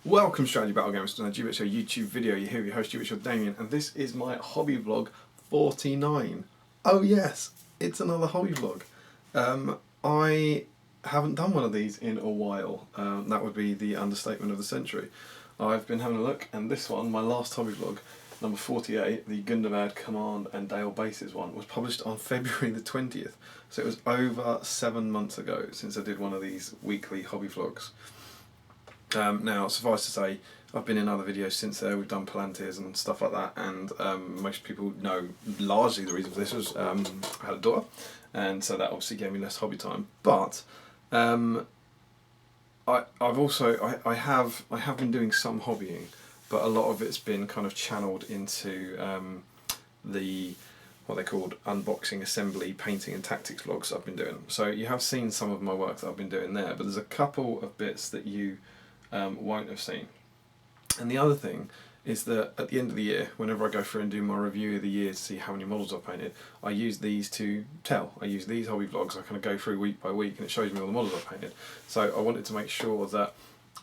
Welcome Strategy Battle Gamers to another GBHL YouTube video. You're here with your host GBHL Damian, and this is my hobby vlog 49. Oh yes, it's another hobby vlog. I haven't done one of these in a while. That would be the understatement of the century. I've been having a look, and this one, my last hobby vlog, number 48, the Gundabad Command and Dale Bases one, was published on February the 20th. So it was over 7 months ago since I did one of these weekly hobby vlogs. Now, suffice to say, I've been in other videos since there. We've done Palantirs and stuff like that, and most people know largely the reason for this was I had a daughter, and so that obviously gave me less hobby time. But I have been doing some hobbying, but a lot of it's been kind of channeled into what they called unboxing, assembly, painting and tactics vlogs I've been doing. So you have seen some of my work that I've been doing there, but there's a couple of bits that you won't have seen. And the other thing is that at the end of the year, whenever I go through and do my review of the year to see how many models I've painted, I use these to tell. I use these hobby vlogs. I kind of go through week by week and it shows me all the models I've painted. So I wanted to make sure that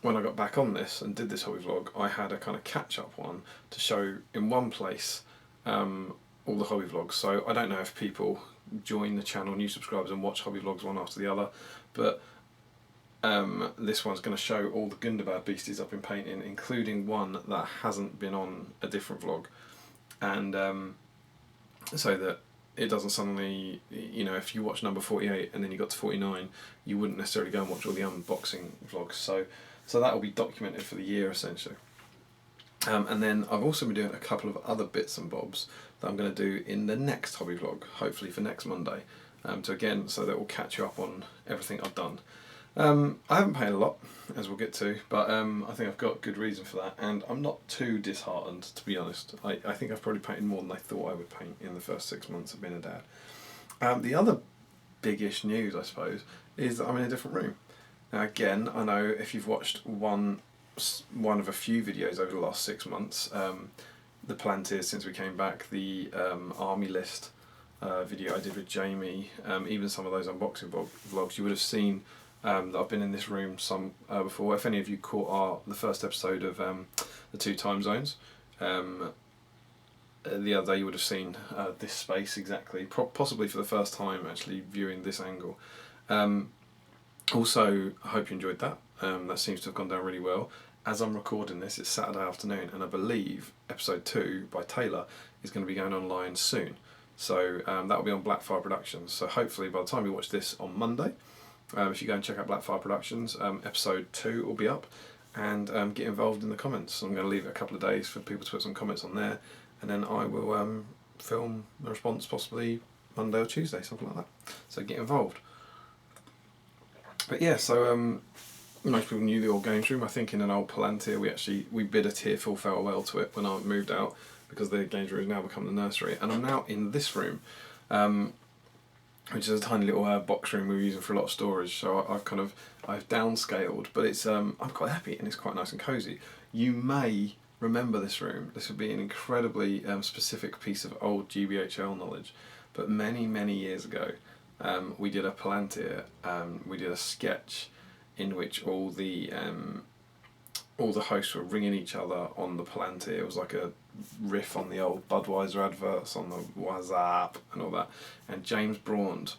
when I got back on this and did this hobby vlog, I had a kind of catch-up one to show in one place all the hobby vlogs. So I don't know if people join the channel, new subscribers, and watch hobby vlogs one after the other, but this one's going to show all the Gundabad Beasties I've been painting, including one that hasn't been on a different vlog, and so that it doesn't suddenly, you know, if you watch number 48 and then you got to 49, you wouldn't necessarily go and watch all the unboxing vlogs. So that will be documented for the year essentially. And then I've also been doing a couple of other bits and bobs that I'm going to do in the next hobby vlog, hopefully for next Monday, so that will catch you up on everything I've done. I haven't painted a lot, as we'll get to, but I think I've got good reason for that, and I'm not too disheartened, to be honest. I think I've probably painted more than I thought I would paint in the first 6 months of being a dad. The other biggish news, I suppose, is that I'm in a different room. Now again, I know if you've watched one of a few videos over the last 6 months, the Palantirs since we came back, the army list video I did with Jamie, even some of those unboxing vlogs, you would have seen that I've been in this room some before. If any of you caught the first episode of the 2 time zones, the other day you would have seen this space exactly, possibly for the first time actually viewing this angle. Also, I hope you enjoyed that. That seems to have gone down really well. As I'm recording this, it's Saturday afternoon, and I believe episode 2 by Taylor is going to be going online soon. So that will be on Blackfire Productions. So hopefully by the time you watch this on Monday, if you go and check out Blackfire Productions, episode 2 will be up, and get involved in the comments. I'm going to leave it a couple of days for people to put some comments on there, and then I will film the response possibly Monday or Tuesday, something like that. So get involved. But yeah, so most people knew the old games room. I think in an old Palantir we bid a tearful farewell to it when I moved out, because the games room has now become the nursery, and I'm now in this room, which is a tiny little box room we were using for a lot of storage. So I've downscaled, but it's I'm quite happy and it's quite nice and cosy. You may remember this room. This would be an incredibly specific piece of old GBHL knowledge, but many years ago, we did a Palantir. We did a sketch in which all the hosts were ringing each other on the Palantir. It was like a riff on the old Budweiser adverts on the WhatsApp and all that. And James Braund,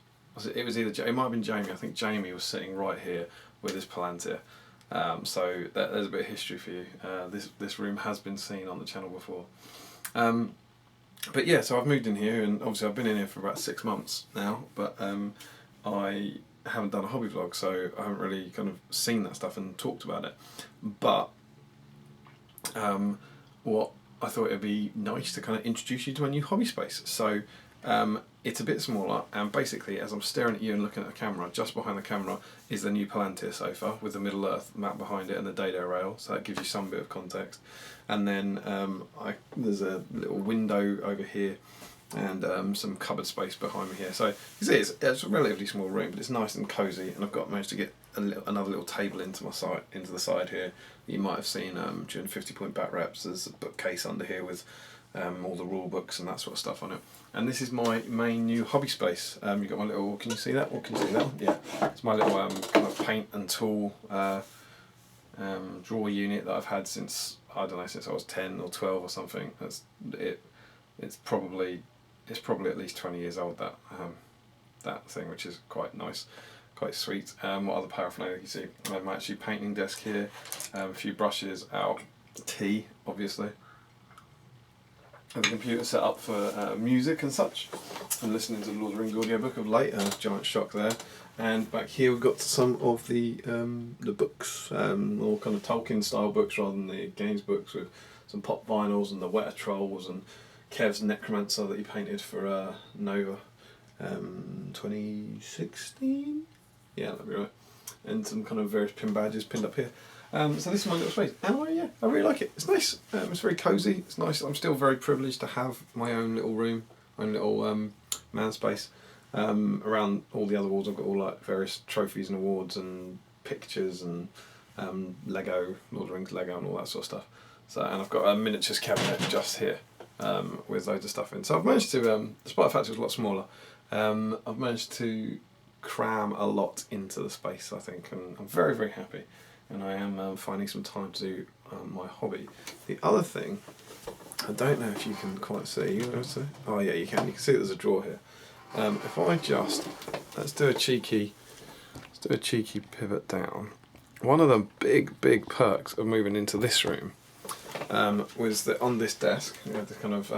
it might have been Jamie. I think Jamie was sitting right here with his Palantir. So there's a bit of history for you. This room has been seen on the channel before. But yeah, so I've moved in here, and obviously I've been in here for about 6 months now. But I haven't done a hobby vlog, so I haven't really kind of seen that stuff and talked about it. But what I thought it'd be nice to kind of introduce you to a new hobby space. So it's a bit smaller, and basically as I'm staring at you and looking at the camera, just behind the camera is the new Palantir sofa with the Middle Earth map behind it and the Dado rail, so that gives you some bit of context. And then there's a little window over here, and some cupboard space behind me here. So you see, it's a relatively small room, but it's nice and cosy, and I've managed to get another little table into the side here that you might have seen during 50-point bat reps. There's a bookcase under here with all the rule books and that sort of stuff on it. And this is my main new hobby space. You've got my little, can you see that? Or can you see that one? Yeah, it's my little kind of paint and tool drawer unit that I've had since, I don't know, since I was 10 or 12 or something. It's probably at least 20 years old, that thing, which is quite nice, quite sweet. What other paraphernalia you see? My actually painting desk here, a few brushes out, tea obviously. And the computer set up for music and such. I'm listening to the Lord of the Rings audiobook of late, giant shock there. And back here we've got some of the books, all kind of Tolkien style books rather than the games books, with some pop vinyls and the Wetter Trolls and Kev's Necromancer that he painted for Nova 2016? Yeah, that'd be right. And some kind of various pin badges pinned up here. So this is my little space, and I really like it. It's nice. It's very cosy. It's nice. I'm still very privileged to have my own little room, own little man space. Around all the other walls, I've got all like various trophies and awards and pictures and Lego, Lord of the Rings Lego and all that sort of stuff. So, and I've got a miniatures cabinet just here with loads of stuff in. So I've managed to, despite the fact it was a lot smaller, I've managed to cram a lot into the space, I think, and I'm very, very happy. And I am finding some time to do my hobby. The other thing, I don't know if you can quite see. You know, oh yeah, you can. You can see there's a drawer here. If I just let's do a cheeky pivot down. One of the big perks of moving into this room was that on this desk, you know, this kind of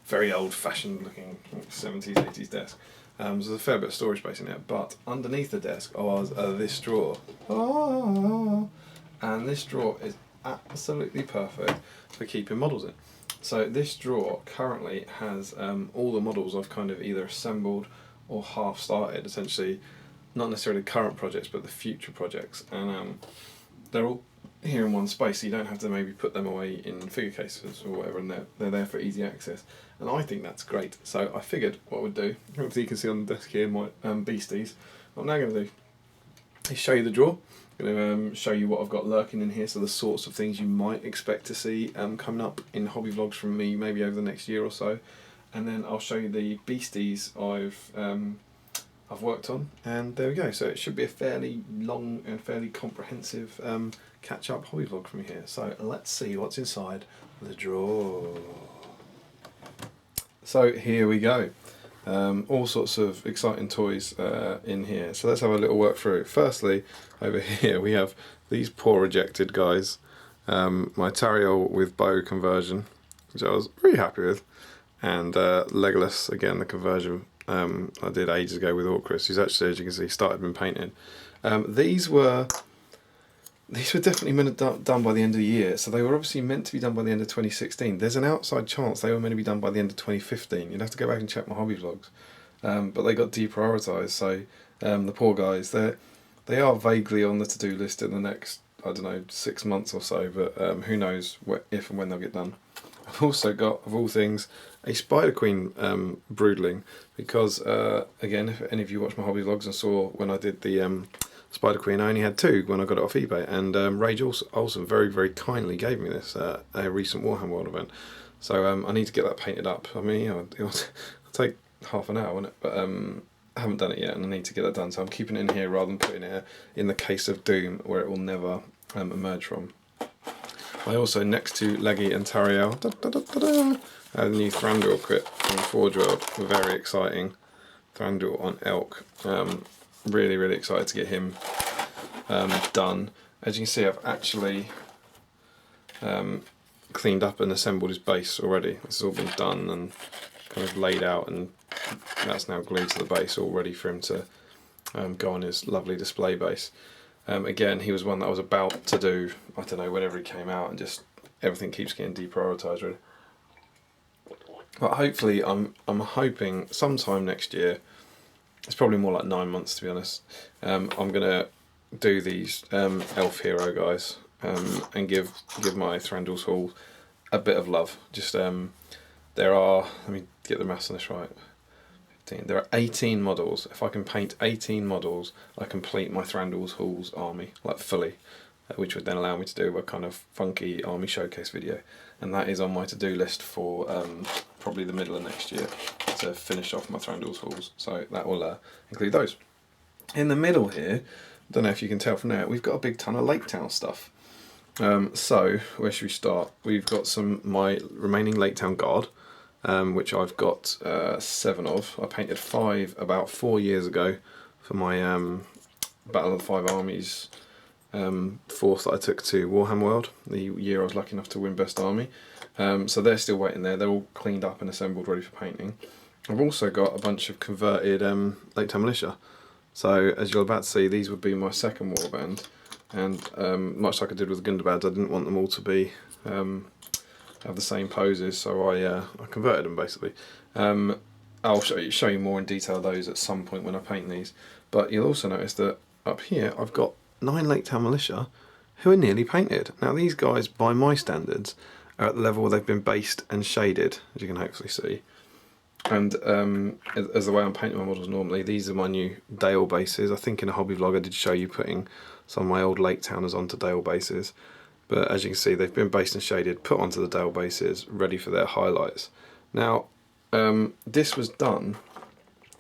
very old-fashioned looking 70s, 80s desk. There's a fair bit of storage space in it, but underneath the desk was this drawer. And this drawer is absolutely perfect for keeping models in. So this drawer currently has all the models I've kind of either assembled or half started, essentially, not necessarily current projects, but the future projects. And they're all here in one space, so you don't have to maybe put them away in figure cases or whatever, and they're there for easy access. And I think that's great. So I figured what I would do, hopefully you can see on the desk here my Beasties. What I'm now going to do is show you the drawer. I'm going to show you what I've got lurking in here, so the sorts of things you might expect to see coming up in hobby vlogs from me maybe over the next year or so. And then I'll show you the Beasties I've worked on, and there we go. So it should be a fairly long and fairly comprehensive catch-up hobby vlog from here. So let's see what's inside the drawer. So here we go. All sorts of exciting toys in here. So let's have a little work through. Firstly, over here we have these poor rejected guys. My Tariel with bow conversion, which I was really happy with, and Legolas, again, the conversion I did ages ago with Ogre, who's actually, as you can see, started been painted. These were definitely meant to be done by the end of the year, so they were obviously meant to be done by the end of 2016. There's an outside chance they were meant to be done by the end of 2015. You'd have to go back and check my hobby vlogs. But they got deprioritised, so the poor guys, they are vaguely on the to-do list in the next, I don't know, 6 months or so, but who knows if and when they'll get done. I've also got, of all things, a Spider Queen broodling, because, again, if any of you watched my hobby vlogs and saw when I did the Spider Queen, I only had 2 when I got it off eBay, and Rage Olsen very, very kindly gave me this at a recent Warhammer World event. So I need to get that painted up. I mean, you know, it'll take half an hour, won't it? But I haven't done it yet, and I need to get that done. So I'm keeping it in here rather than putting it in the case of doom, where it will never emerge from. I also, next to Leggy and Tariel, had a new Thranduil kit from Forge World. Very exciting. Thranduil on Elk. Really, really excited to get him done. As you can see, I've actually cleaned up and assembled his base already. This has all been done and kind of laid out, and that's now glued to the base, all ready for him to go on his lovely display base. Again, he was one that I was about to do, I don't know, whenever he came out, and just everything keeps getting deprioritised really. But hopefully, I'm hoping sometime next year, it's probably more like 9 months to be honest, I'm going to do these elf hero guys and give my Thranduil's Hall a bit of love. Just there are, let me get the maths on this right, 15. There are 18 models. If I can paint 18 models, I complete my Thranduil's Hall's army, like fully, which would then allow me to do a kind of funky army showcase video. And that is on my to-do list for probably the middle of next year to finish off my Thranduil's Halls. So that will include those. In the middle here, don't know if you can tell from there, we've got a big ton of Laketown stuff. So where should we start? We've got my remaining Laketown Guard, which I've got 7 of. I painted 5 about 4 years ago for my Battle of the Five Armies force that I took to Warhammer World, the year I was lucky enough to win Best Army. So they're still waiting there. They're all cleaned up and assembled, ready for painting. I've also got a bunch of converted Laketown Militia. So as you're about to see, these would be my second warband. And much like I did with the Gundabads, I didn't want them all to be have the same poses, so I converted them basically. I'll show you more in detail those at some point when I paint these. But you'll also notice that up here I've got 9 Laketown Militia who are nearly painted. Now these guys, by my standards, are at the level where they've been based and shaded, as you can hopefully see. And as the way I'm painting my models normally, these are my new Dale bases. I think in a hobby vlog I did show you putting some of my old Laketowners onto Dale bases. But as you can see, they've been based and shaded, put onto the Dale bases, ready for their highlights. Now, this was done,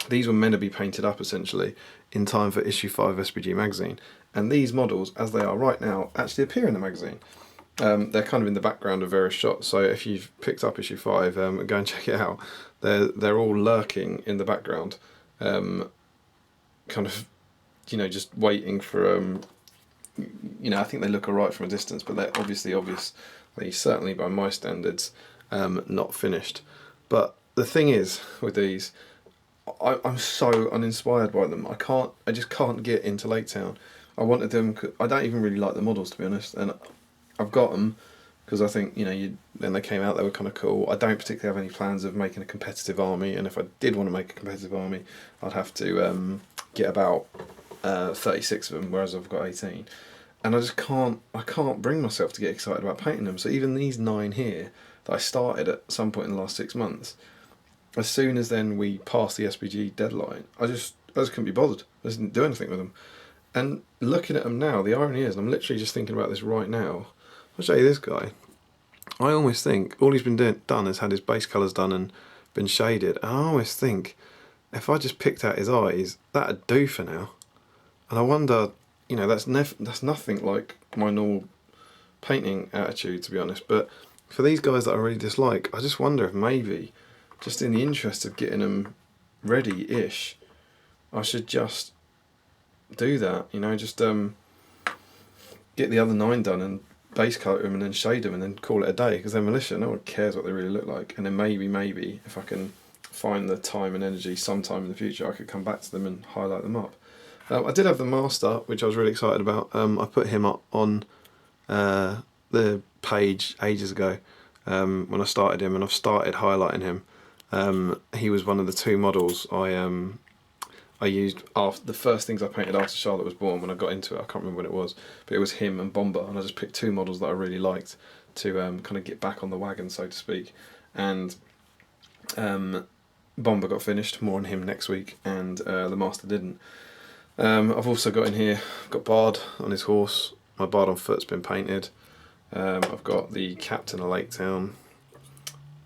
these were meant to be painted up essentially in time for issue 5 of SBG magazine. And these models, as they are right now, actually appear in the magazine. They're kind of in the background of various shots, so if you've picked up issue 5, go and check it out. They're all lurking in the background, kind of, you know, just waiting for, you know, I think they look alright from a distance, but they're obviously, certainly by my standards, not finished. But the thing is, with these, I'm so uninspired by them. I just can't get into Laketown. I wanted them, I don't even really like the models, to be honest, and I've got them because I think, you know, when they came out they were kind of cool. I don't particularly have any plans of making a competitive army, and if I did want to make a competitive army I'd have to get about 36 of them, whereas I've got 18. And I can't bring myself to get excited about painting them. So even these 9 here that I started at some point in the last 6 months, as soon as then we passed the SBG deadline, I just couldn't be bothered. I just didn't do anything with them. And looking at them now, the irony is, and I'm literally just thinking about this right now, I'll show you this guy. I almost think all he's been done is had his base colours done and been shaded. And I almost think if I just picked out his eyes, that'd do for now. And I wonder, you know, that's nothing like my normal painting attitude, to be honest. But for these guys that I really dislike, I just wonder if maybe, just in the interest of getting them ready-ish, I should just do that, you know, just get the other 9 done and base coat them and then shade them and then call it a day, because they're militia, no one cares what they really look like. And then maybe if I can find the time and energy sometime in the future, I could come back to them and highlight them up. I did have the Master, which I was really excited about. I put him up on the page ages ago when I started him, and I've started highlighting him. He was one of the 2 models I used after the first things I painted after Charlotte was born. When I got into it, I can't remember when it was, but it was him and Bomber, and I just picked 2 models that I really liked to kind of get back on the wagon, so to speak. And Bomber got finished, more on him next week, and the Master didn't. I've also got in here, I've got Bard on his horse, my Bard on foot's been painted. I've got the Captain of Laketown,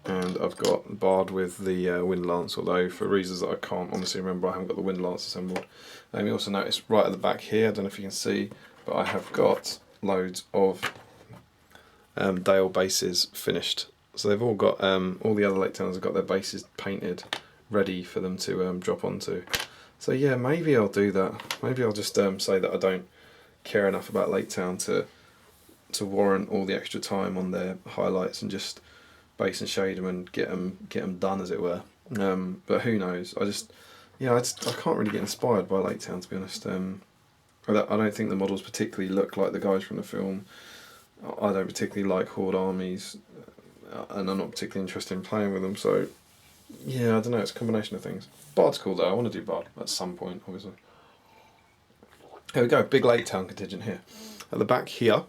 and I've got Bard with the Wind Lance, although for reasons that I can't honestly remember I haven't got the Wind Lance assembled. You also notice right at the back here, I don't know if you can see, but I have got loads of Dale bases finished. So they've all got, all the other Laketowns have got their bases painted, ready for them to drop onto. So yeah, maybe I'll do that. Maybe I'll just say that I don't care enough about Laketown to warrant all the extra time on their highlights and just base and shade them and get them done, as it were. But who knows? I can't really get inspired by Laketown, to be honest. I don't think the models particularly look like the guys from the film. I don't particularly like Horde armies, and I'm not particularly interested in playing with them. So yeah, I don't know. It's a combination of things. Bard's cool though. I want to do Bard at some point, obviously. Here we go. Big Laketown contingent here. At the back here,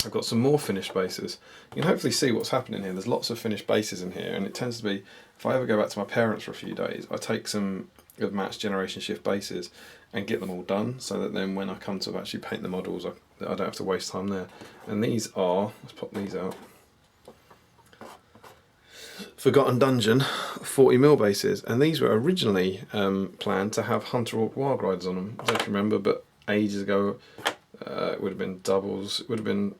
I've got some more finished bases. You can hopefully see what's happening here. There's lots of finished bases in here, and it tends to be, if I ever go back to my parents for a few days, I take some of Matt's Generation Shift bases and get them all done, so that then when I come to actually paint the models, I don't have to waste time there. And these are, let's pop these out, Forgotten Dungeon 40mm bases, and these were originally planned to have Hunter Orc Wild Riders on them. I don't remember, but ages ago it would have been doubles. It would have been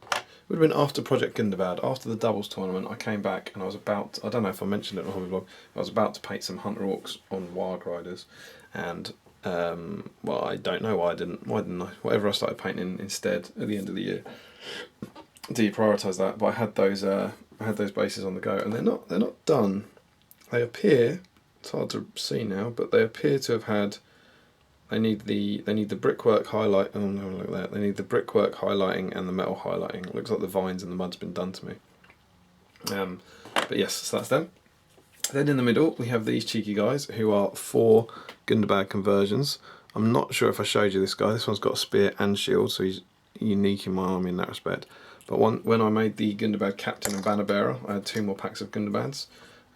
would have been after Project Gundabad, after the doubles tournament. I came back and I was about, I don't know if I mentioned it in the hobby blog, I was about to paint some Hunter Orcs on Wild Riders, and well, I don't know why didn't I? Whatever I started painting instead at the end of the year, deprioritise that. But I had those bases on the go, and they're not done. They appear, it's hard to see now, but they appear to have had. They need the brickwork highlight. Oh no, look at that. They need the brickwork highlighting and the metal highlighting. It looks like the vines and the mud's been done to me. But yes, so that's them. Then in the middle we have these cheeky guys who are 4 Gundabad conversions. I'm not sure if I showed you this guy. This one's got a spear and shield, so he's unique in my army in that respect. But when I made the Gundabad Captain and Banner Bearer, I had 2 more packs of Gundabads.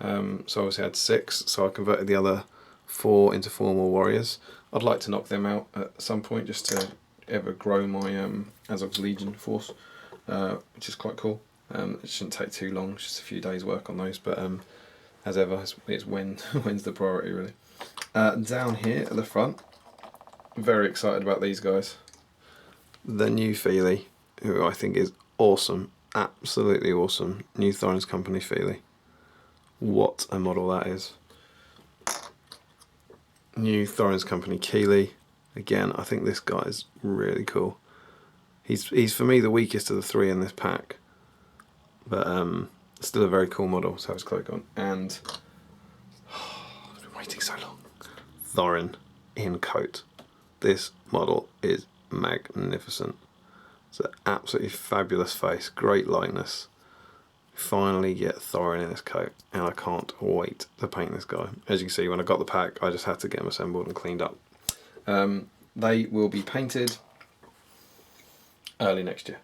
So obviously I had 6, so I converted the other 4 into 4 more warriors. I'd like to knock them out at some point just to ever grow my Azog's Legion force, which is quite cool. It shouldn't take too long, it's just a few days work on those, but as ever, it's when's the priority really. Down here at the front, very excited about these guys. The new Feely, who I think is awesome, absolutely awesome. New Thorns Company Feely. What a model that is. New Thorns Company Keeley. Again, I think this guy is really cool. He's for me the weakest of the 3 in this pack, but still a very cool model. So his cloak on, and I've been waiting so long. Thorin in coat. This model is magnificent. It's an absolutely fabulous face, great likeness. Finally get Thorin in his coat, and I can't wait to paint this guy. As you can see, when I got the pack, I just had to get them assembled and cleaned up. They will be painted early next year.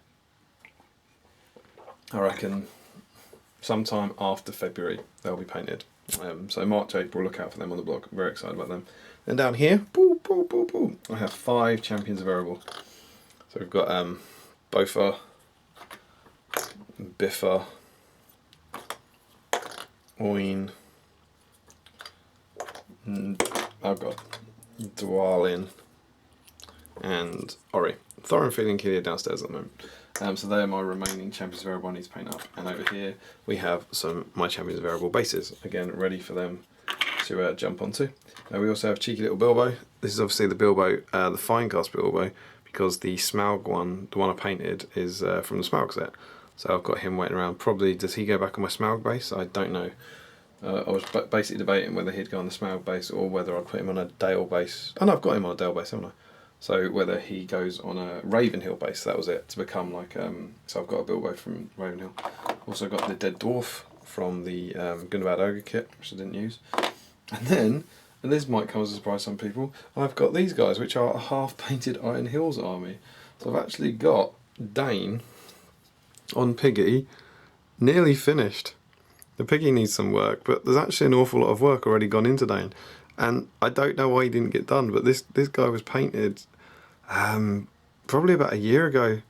I reckon sometime after February they'll be painted. So March, April, look out for them on the blog. I'm very excited about them. Then down here, I have 5 champions of Erebor. So we've got Bofa, Biffa, Oin, oh god, Dwalin, and Ori. Thorin, Feely and Keely are downstairs at the moment. So they are my remaining champions of Erebor I need to paint up. And over here we have my champions of Erebor bases, again ready for them to jump onto. We also have cheeky little Bilbo. This is obviously the Bilbo, the Finecast Bilbo, because the Smaug one, the one I painted, is from the Smaug set. So I've got him waiting around. Probably, does he go back on my Smaug base? I don't know. I was basically debating whether he'd go on the Smaug base or whether I'd put him on a Dale base. Oh no, I've got him on a Dale base, haven't I? So whether he goes on a Ravenhill base, that was it, to become like, so I've got a Bilbo from Ravenhill. Also got the Dead Dwarf from the Gundabad Ogre kit, which I didn't use. And then, and this might come as a surprise to some people, I've got these guys, which are a half-painted Iron Hills army. So I've actually got Dane on Piggy, nearly finished. The Piggy needs some work, but there's actually an awful lot of work already gone into Dane. And I don't know why he didn't get done, but this guy was painted probably about a year ago.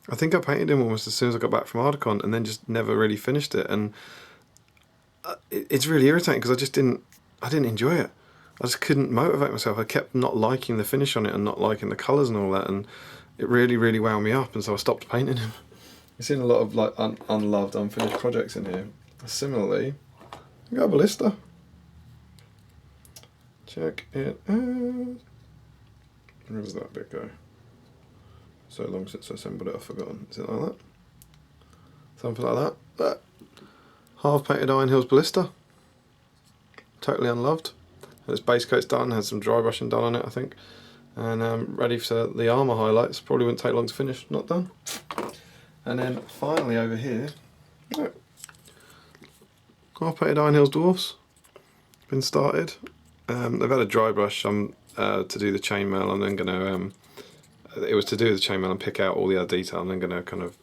I think I painted him almost as soon as I got back from Ardacon, and then just never really finished it. And it's really irritating because I didn't enjoy it. I just couldn't motivate myself. I kept not liking the finish on it and not liking the colours and all that, and it really, really wound me up, and so I stopped painting him. You've seen a lot of like unloved, unfinished projects in here. Similarly, I got a Ballista. Check it out. Where does that bit go? So long since I assembled it, I've forgotten. Is it like that? Something like that. That half-painted Iron Hills Ballista. Totally unloved. Its base coat's done, has some dry brushing done on it, I think. And ready for the armour highlights. Probably wouldn't take long to finish, not done. And then finally over here, look. Half-painted Iron Hills Dwarves. Been started. They've had a dry brush to do the chainmail. I'm then going to, it was to do the chainmail and pick out all the other detail. I'm then going to kind of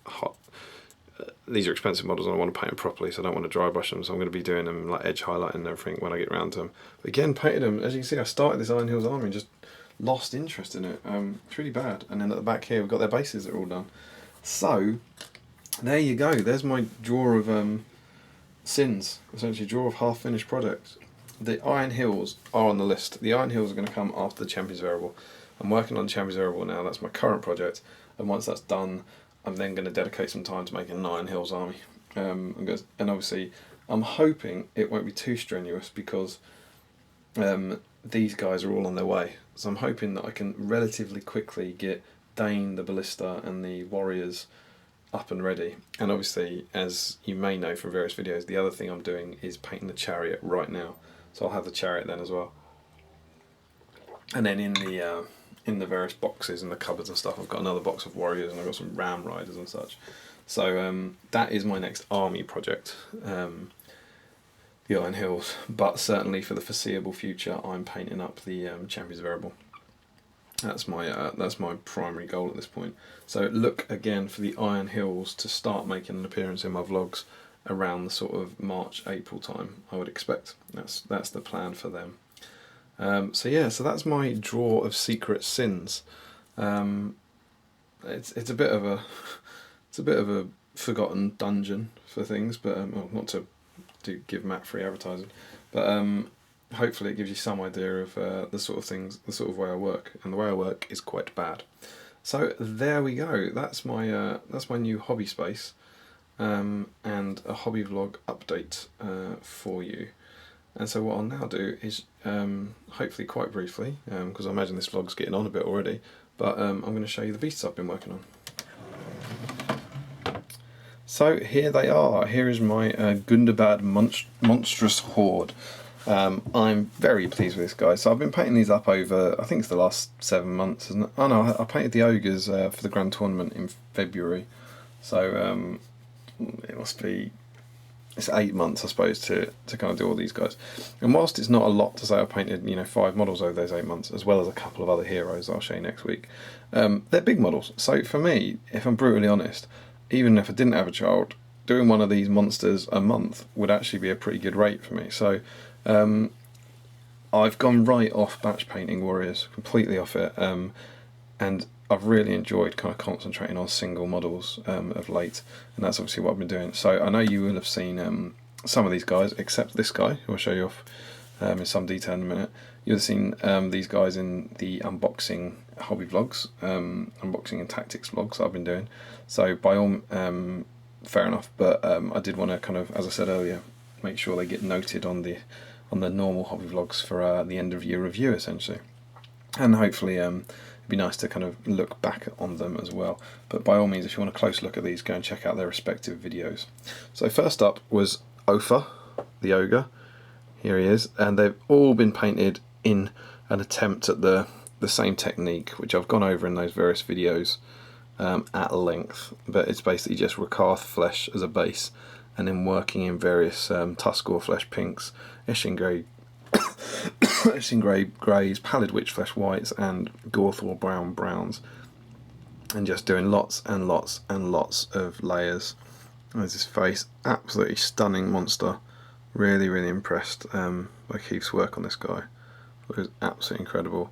these are expensive models and I want to paint them properly, so I don't want to dry brush them, so I'm going to be doing them like edge highlighting and everything when I get around to them. But again, painted them, as you can see, I started this Iron Hills army and just lost interest in it. It's really bad. And then at the back here we've got their bases that are all done. So there you go, there's my drawer of sins, essentially drawer of half-finished projects. The Iron Hills are on the list. The Iron Hills are going to come after the Champions of Erebor. I'm working on the Champions of Erebor now, that's my current project, and once that's done, I'm then going to dedicate some time to making an Iron Hills army. And obviously I'm hoping it won't be too strenuous because these guys are all on their way. So I'm hoping that I can relatively quickly get Dane, the Ballista and the Warriors up and ready. And obviously, as you may know from various videos, the other thing I'm doing is painting the chariot right now. So I'll have the chariot then as well. And then in the various boxes and the cupboards and stuff, I've got another box of Warriors and I've got some Ram Riders and such. So that is my next army project, the Iron Hills. But certainly for the foreseeable future, I'm painting up the Champions of Erebor. That's my primary goal at this point. So look again for the Iron Hills to start making an appearance in my vlogs around the sort of March, April time, I would expect. That's the plan for them. So yeah, so that's my drawer of secret sins. It's a bit of a forgotten dungeon for things, but well, not to give Matt free advertising, but hopefully it gives you some idea of the sort of things, the sort of way I work, and the way I work is quite bad. So there we go. That's my new hobby space, and a hobby vlog update for you. And so what I'll now do is, hopefully quite briefly, because I imagine this vlog's getting on a bit already, but I'm going to show you the beasts I've been working on. So here they are. Here is my Gundabad Monstrous Hoard. I'm very pleased with this guy. So I've been painting these up over, I think it's the last 7 months, isn't it? Oh no, I painted the Ogres for the Grand Tournament in February. So it must be, it's 8 months I suppose to kind of do all these guys. And whilst it's not a lot to say, I painted 5 models over those 8 months, as well as a couple of other heroes I'll show you next week. They're big models. So for me, if I'm brutally honest, even if I didn't have a child, doing one of these monsters a month would actually be a pretty good rate for me. So I've gone right off batch painting Warriors, completely off it, and I've really enjoyed kind of concentrating on single models of late, and that's obviously what I've been doing. So I know you will have seen some of these guys, except this guy, who I'll show you off in some detail in a minute. You'll have seen these guys in the unboxing hobby vlogs, unboxing and tactics vlogs I've been doing. So by all, fair enough, but I did want to kind of, as I said earlier, make sure they get noted on the normal hobby vlogs for the end of year review essentially. And hopefully it'd be nice to kind of look back on them as well. But by all means, if you want a close look at these, go and check out their respective videos. So first up was Ofer, the Ogre. Here he is, and they've all been painted in an attempt at the same technique, which I've gone over in those various videos at length. But it's basically just Rakarth flesh as a base, and then working in various Tuskor flesh pinks, Eshin Grey greys, Pallid Witch flesh whites, and Gorthor brown browns, and just doing lots and lots and lots of layers. There's this face, absolutely stunning monster. Really, really impressed by Keith's work on this guy. It was absolutely incredible,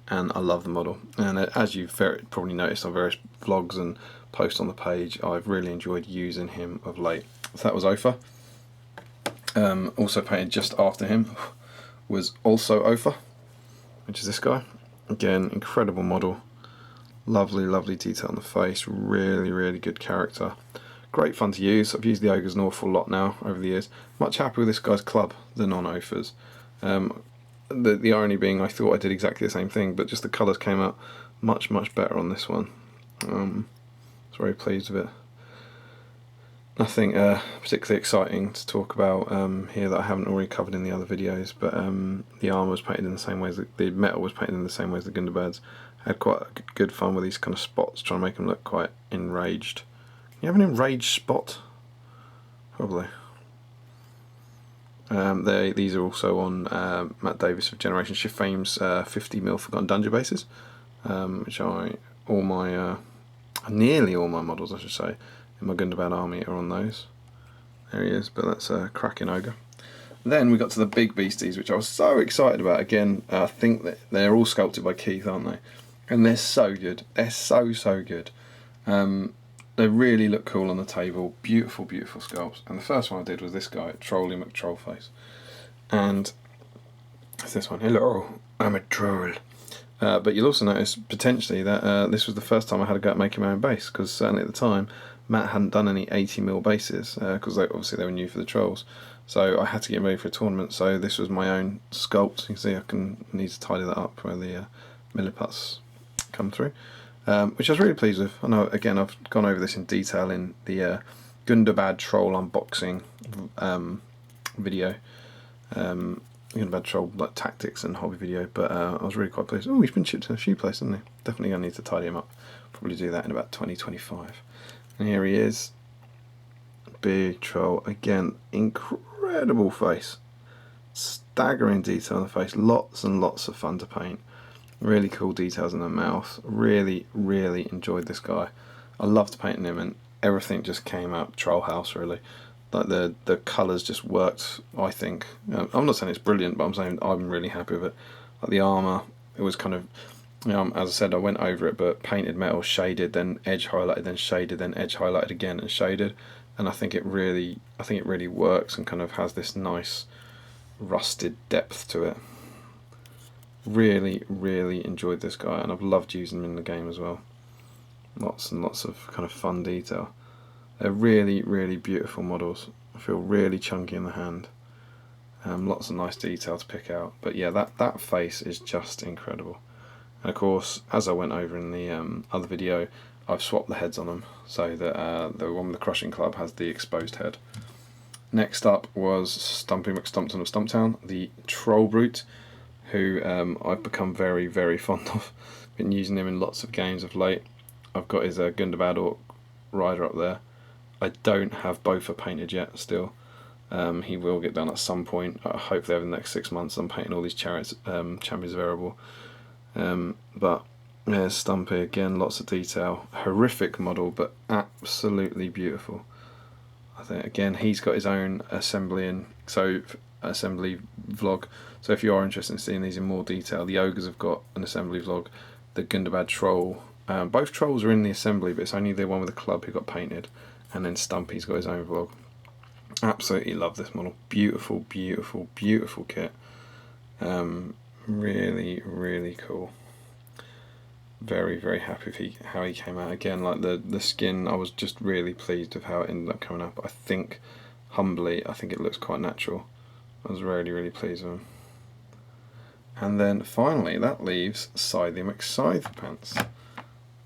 and I love the model. And as you've probably noticed on various vlogs and posts on the page, I've really enjoyed using him of late. So that was Ofer. Also painted just after him was also Ofer, which is this guy. Again, incredible model. Lovely, lovely detail on the face. Really, really good character. Great fun to use. I've used the Ogres an awful lot now over the years. Much happier with this guy's club than on Ofer's. The irony being I thought I did exactly the same thing, but just the colours came out much, much better on this one. I was very pleased with it. Nothing particularly exciting to talk about here that I haven't already covered in the other videos, but the armour was painted in the same ways, the metal was painted in the same ways as the Gundabads. I had quite good fun with these kind of spots, trying to make them look quite enraged. You have an enraged spot? Probably. These are also on Matt Davis of Generation Shift Fame's 50mm Forgotten Dungeon bases, which nearly all my models, I should say, in my Gundabad army are on those. There he is, but that's a cracking Ogre. Then we got to the big beasties, which I was so excited about. Again, I think that they're all sculpted by Keith, aren't they? And they're so good. They're so good. They really look cool on the table. Beautiful, beautiful sculpts. And the first one I did was this guy, Trolly McTrollface. And it's this one. Hello, I'm a troll. But you'll also notice potentially that this was the first time I had a go at making my own base, because certainly at the time Matt hadn't done any 80mm bases, because obviously they were new for the trolls. So I had to get ready for a tournament, so this was my own sculpt. You can see I need to tidy that up where the milliputs come through, which I was really pleased with. I know, again, I've gone over this in detail in the Gundabad troll unboxing video, Gundabad troll like tactics and hobby video, but I was really quite pleased. Oh, he's been shipped to a few places, hasn't he? Definitely going to need to tidy him up. Probably do that in about 2025. And here he is. Big troll. Again, incredible face. Staggering detail on the face. Lots and lots of fun to paint. Really cool details in the mouth. Really, really enjoyed this guy. I loved painting him, and everything just came out troll house, really. Like the colours just worked, I think. I'm not saying it's brilliant, but I'm saying I'm really happy with it. Like the armour, it was kind of, as I said, I went over it, but painted metal, shaded, then edge highlighted, then shaded, then edge highlighted again and shaded. And I think it really works and kind of has this nice rusted depth to it. Really, really enjoyed this guy, and I've loved using him in the game as well. Lots and lots of kind of fun detail. They're really, really beautiful models. I feel really chunky in the hand. Lots of nice detail to pick out. But yeah, that face is just incredible. And of course, as I went over in the other video, I've swapped the heads on them, so that the one with the Crushing Club has the exposed head. Next up was Stumpy McStumpton of Stumptown, the Troll Brute, who I've become very, very fond of. Been using him in lots of games of late. I've got his Gundabad Orc Rider up there. I don't have both are painted yet still. He will get done at some point, hopefully over the next 6 months. I'm painting all these chariots, Champions of Erebor. But there's Stumpy again, lots of detail. Horrific model, but absolutely beautiful. I think again he's got his own assembly vlog. So if you are interested in seeing these in more detail, the Ogres have got an assembly vlog. The Gundabad Troll, both trolls are in the assembly, but it's only the one with the club who got painted. And then Stumpy's got his own vlog. Absolutely love this model. Beautiful, beautiful, beautiful kit. Really, really cool. Very, very happy with how he came out. Again, like the skin, I was just really pleased with how it ended up coming up. I think, humbly, I think it looks quite natural. I was really, really pleased with him. And then finally, that leaves Scythe McScythepants,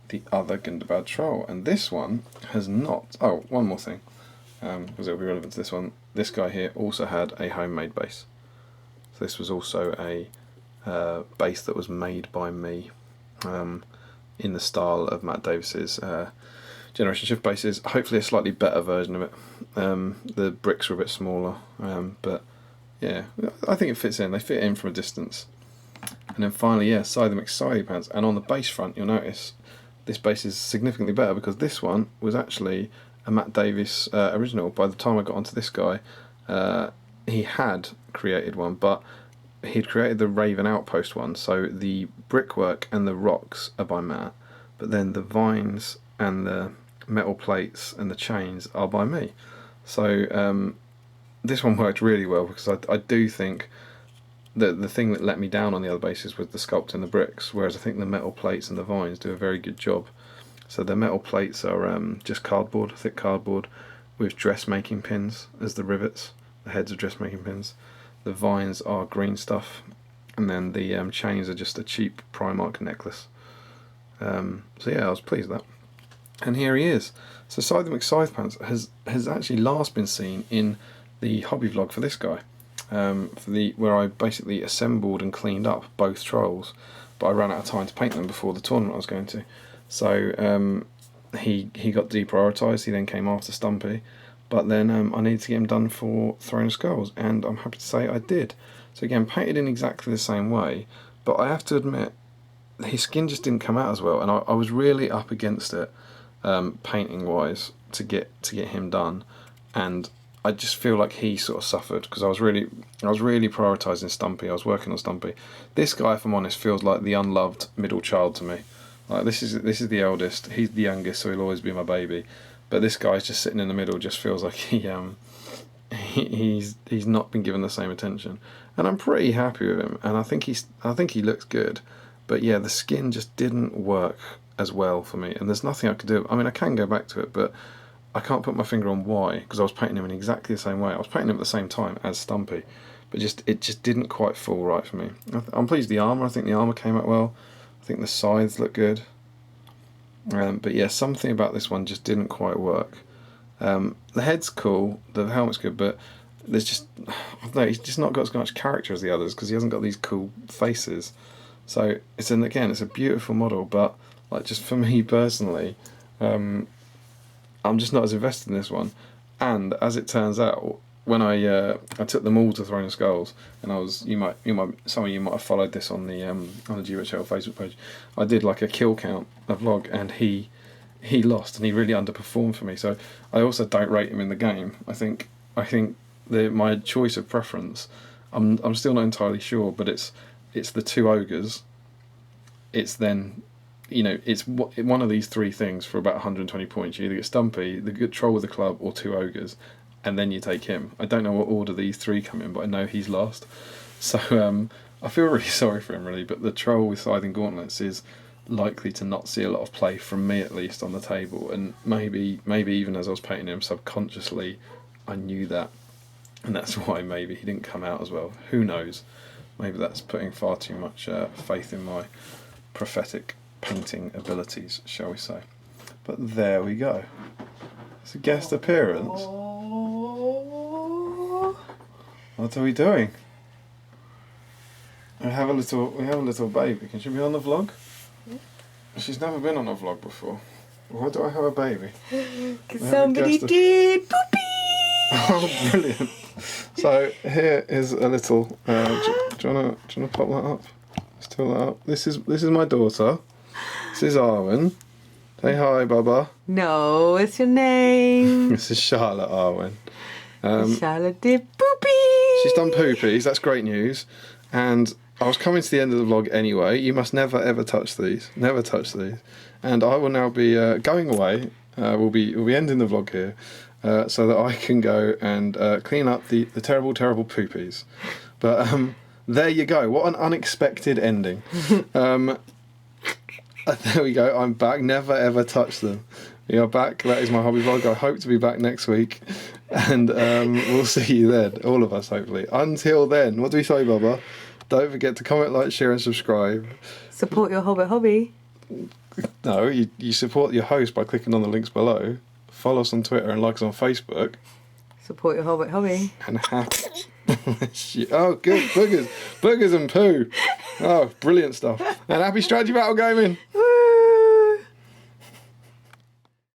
the other Gundabad troll. And this one has not... Oh, one more thing, because it'll be relevant to this one. This guy here also had a homemade base. So this was also a base that was made by me. In the style of Matt Davis's Generation Shift bases, hopefully a slightly better version of it. The bricks were a bit smaller, but yeah, I think it fits in. They fit in from a distance. And then finally, yeah, Scythe McScythepants. And on the base front, you'll notice this base is significantly better, because this one was actually a Matt Davis original. By the time I got onto this guy, he had created one, but he'd created the Raven Outpost one, so the brickwork and the rocks are by Matt, but then the vines and the metal plates and the chains are by me. So this one worked really well, because I do think that the thing that let me down on the other bases was the sculpt and the bricks, whereas I think the metal plates and the vines do a very good job. So the metal plates are just cardboard, thick cardboard, with dressmaking pins as the rivets, the heads of dressmaking pins. The vines are green stuff, and then the chains are just a cheap Primark necklace. So yeah, I was pleased with that. And here he is. So Scythe McScythepants has actually last been seen in the hobby vlog for this guy, where I basically assembled and cleaned up both trolls, but I ran out of time to paint them before the tournament I was going to. So he got deprioritised. He then came after Stumpy. But then I needed to get him done for Throne of Skulls, and I'm happy to say I did. So again, painted in exactly the same way, but I have to admit, his skin just didn't come out as well, and I was really up against it, painting-wise, to get him done, and I just feel like he sort of suffered, because I was really prioritising Stumpy. I was working on Stumpy. This guy, if I'm honest, feels like the unloved middle child to me. Like this is the eldest. He's the youngest, so he'll always be my baby. But this guy's just sitting in the middle. Just feels like he's not been given the same attention, and I'm pretty happy with him. And I think he looks good. But yeah, the skin just didn't work as well for me, and there's nothing I could do. I mean, I can go back to it, but I can't put my finger on why, because I was painting him in exactly the same way. I was painting him at the same time as Stumpy, but it just didn't quite fall right for me. I'm pleased with the armour. I think the armour came out well. I think the scythes look good. But yeah, something about this one just didn't quite work. The head's cool, the helmet's good, but there's just, I don't know, he's just not got as much character as the others, because he hasn't got these cool faces. So it's a beautiful model, but like, just for me personally, I'm just not as invested in this one. And as it turns out, when I took them all to Throne of Skulls, and some of you might have followed this on the GBHL Facebook page. I did like a kill count, a vlog, and he lost, and he really underperformed for me. So I also don't rate him in the game. I think my choice of preference, I'm still not entirely sure, but it's the two ogres. It's then, it's one of these three things for about 120 points. You either get Stumpy, the good troll with the club, or two ogres, and then you take him. I don't know what order these three come in, but I know he's last. So I feel really sorry for him, really. But the troll with Scything Gauntlets is likely to not see a lot of play, from me at least, on the table. And maybe even as I was painting him subconsciously, I knew that, and that's why maybe he didn't come out as well. Who knows? Maybe that's putting far too much faith in my prophetic painting abilities, shall we say. But there we go. It's a guest appearance. What are we doing? We have a little baby. Can she be on the vlog? She's never been on a vlog before. Why do I have a baby? Because somebody did poopy! Oh, brilliant. So here is a little. Do you wanna pop that up? Still that up. This is my daughter. This is Arwen. Say hi, Baba. No, what's your name? This is Charlotte Arwen. Charlotte did poopy! She's done poopies. That's great news. And I was coming to the end of the vlog anyway. You must never ever touch these. Never touch these. And I will now be going away. We'll be ending the vlog here, so that I can go and clean up the terrible poopies. But there you go. What an unexpected ending. There we go. I'm back. Never ever touch them. We are back. That is my hobby vlog. I hope to be back next week, and we'll see you then. All of us, hopefully. Until then, what do we say, Baba? Don't forget to comment, like, share, and subscribe. Support your hobby. No, you support your host by clicking on the links below. Follow us on Twitter and like us on Facebook. Support your hobby. And happy. Oh, good. Boogers and poo. Oh, brilliant stuff. And happy strategy battle gaming.